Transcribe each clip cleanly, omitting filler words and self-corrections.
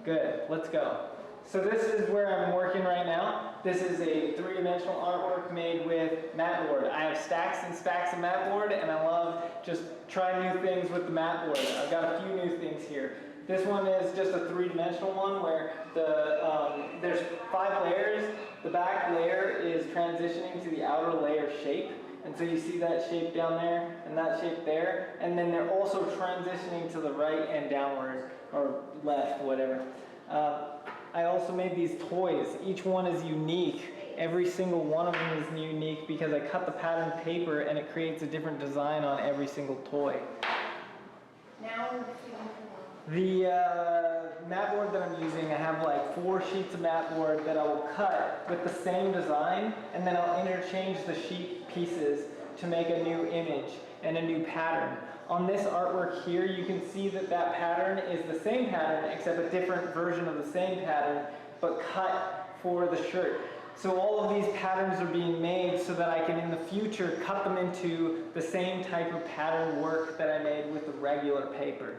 Good, let's go. So this is where I'm working right now. This is a three-dimensional artwork made with mat board. I have stacks and stacks of mat board, and I love just trying new things with the mat board. I've got a few new things here. This one is just a three-dimensional one where there's 5 layers. The back layer is transitioning to the outer layer shape. And so you see that shape down there and that shape there. And then they're also transitioning to the right and downward or left, whatever. I also made these toys. Each one is unique. Every single one of them is unique because I cut the pattern paper and it creates a different design on every single toy. Now the mat board that I'm using, I have like 4 sheets of mat board that I will cut with the same design, and then I'll interchange the sheet pieces to make a new image and a new pattern. On this artwork here, you can see that that pattern is the same pattern except a different version of the same pattern, but cut for the shirt. So all of these patterns are being made so that I can in the future cut them into the same type of pattern work that I made with the regular paper.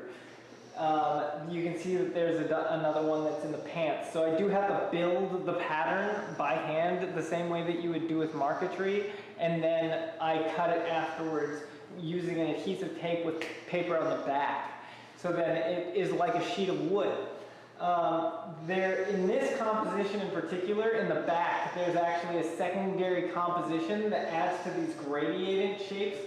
You can see that there's another one that's in the pants. So I do have to build the pattern by hand the same way that you would do with marquetry, and then I cut it afterwards using an adhesive tape with paper on the back. So then it is like a sheet of wood. In this composition in particular, in the back, there's actually a secondary composition that adds to these gradiated shapes,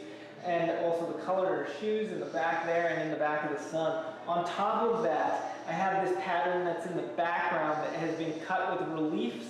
and also the color of shoes in the back there and in the back of the sun. On top of that, I have this pattern that's in the background that has been cut with reliefs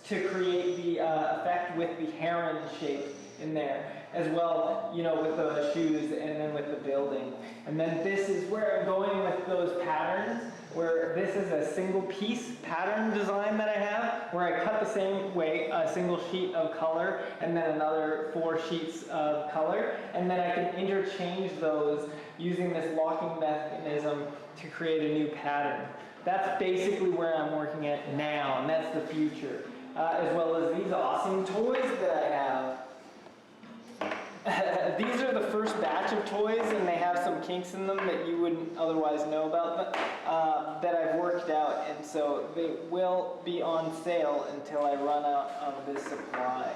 to create the effect with the heron shape in there, as well, you know, with the shoes and then with the building. And then this is where I'm going with those patterns, where this is a single piece pattern design that I have, where I cut the same way, a single sheet of color and then another 4 sheets of color, and then I can interchange those using this locking mechanism to create a new pattern. That's basically where I'm working at now, and that's the future. As well as these awesome toys that I have. These are the first batch of toys, and they have some kinks in them that you wouldn't otherwise know about, that I've worked out, and so they will be on sale until I run out of this supply.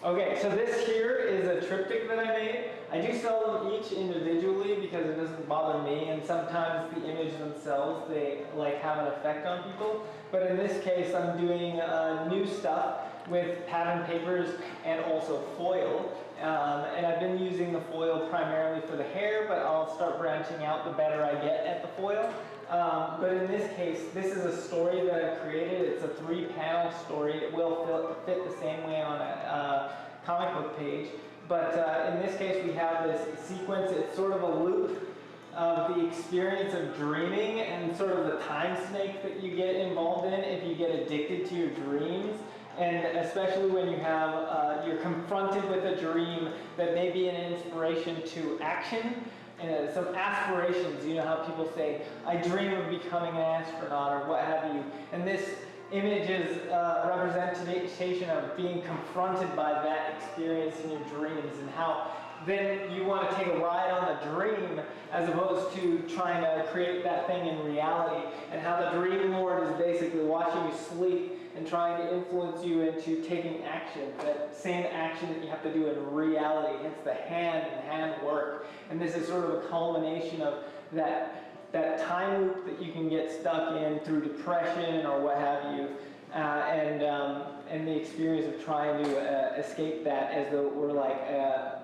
Okay, so this here is a triptych that I made. I do sell them each individually because it doesn't bother me, and sometimes the image themselves, they like have an effect on people. But in this case, I'm doing new stuff with pattern papers and also foil. And I've been using the foil primarily for the hair, but I'll start branching out the better I get at the foil. But in this case, this is a story that I've created. It's a 3-panel story. It will fit the same way on a comic book page. But in this case, we have this sequence. It's sort of a loop of the experience of dreaming and sort of the time snake that you get involved in if you get addicted to your dreams. And especially when you have, you're confronted with a dream that may be an inspiration to action and some aspirations. You know how people say, I dream of becoming an astronaut or what have you. And this image is a representation of being confronted by that experience in your dreams, and how then you want to take a ride on the dream as opposed to trying to create that thing in reality, and how the dream lord is basically watching you sleep and trying to influence you into taking action, that same action that you have to do in reality. It's the hand work. And this is sort of a culmination of that time loop that you can get stuck in through depression or what have you, and the experience of trying to escape that as though it were like a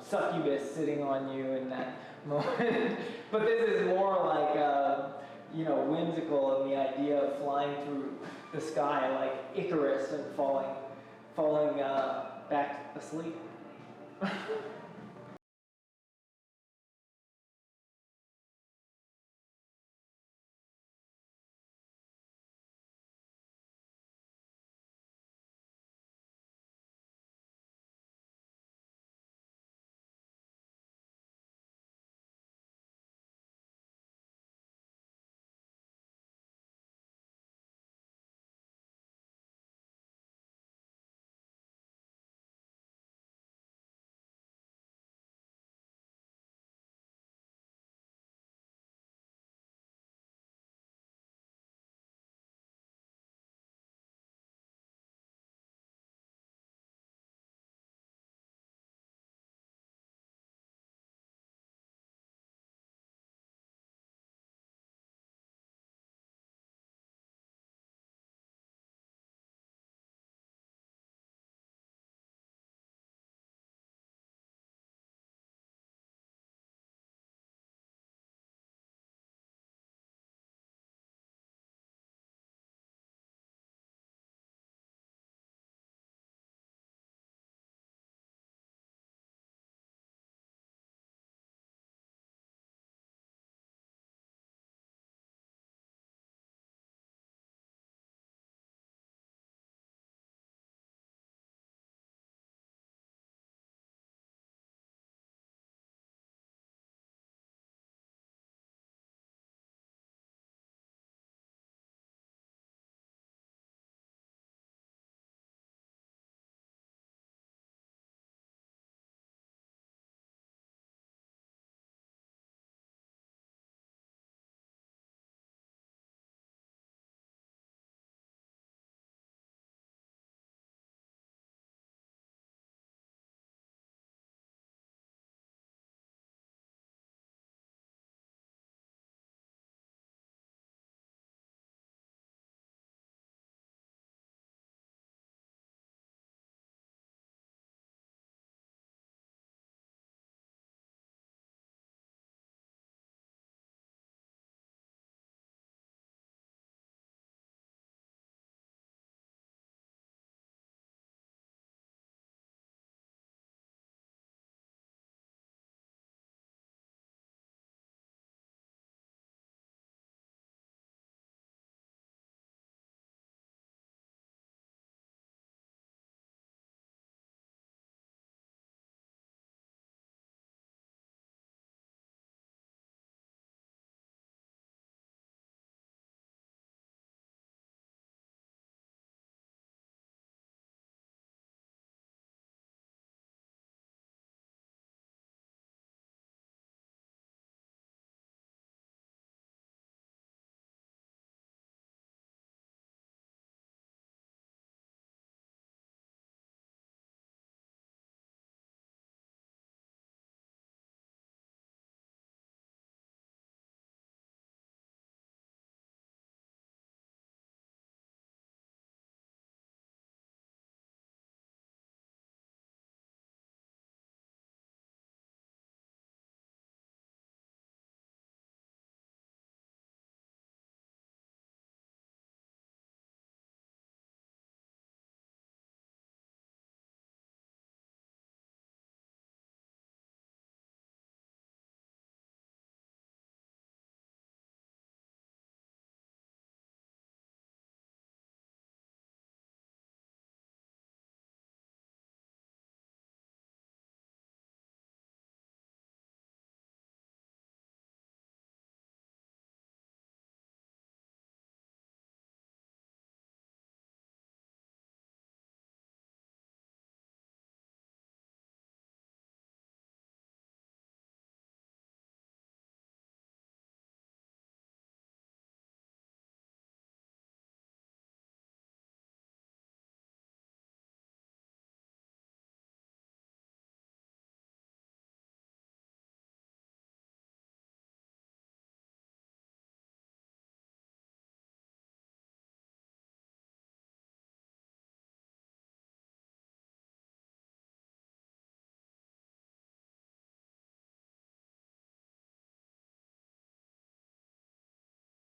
succubus sitting on you in that moment. But this is more like you know, whimsical in the idea of flying through the sky like Icarus and falling back asleep.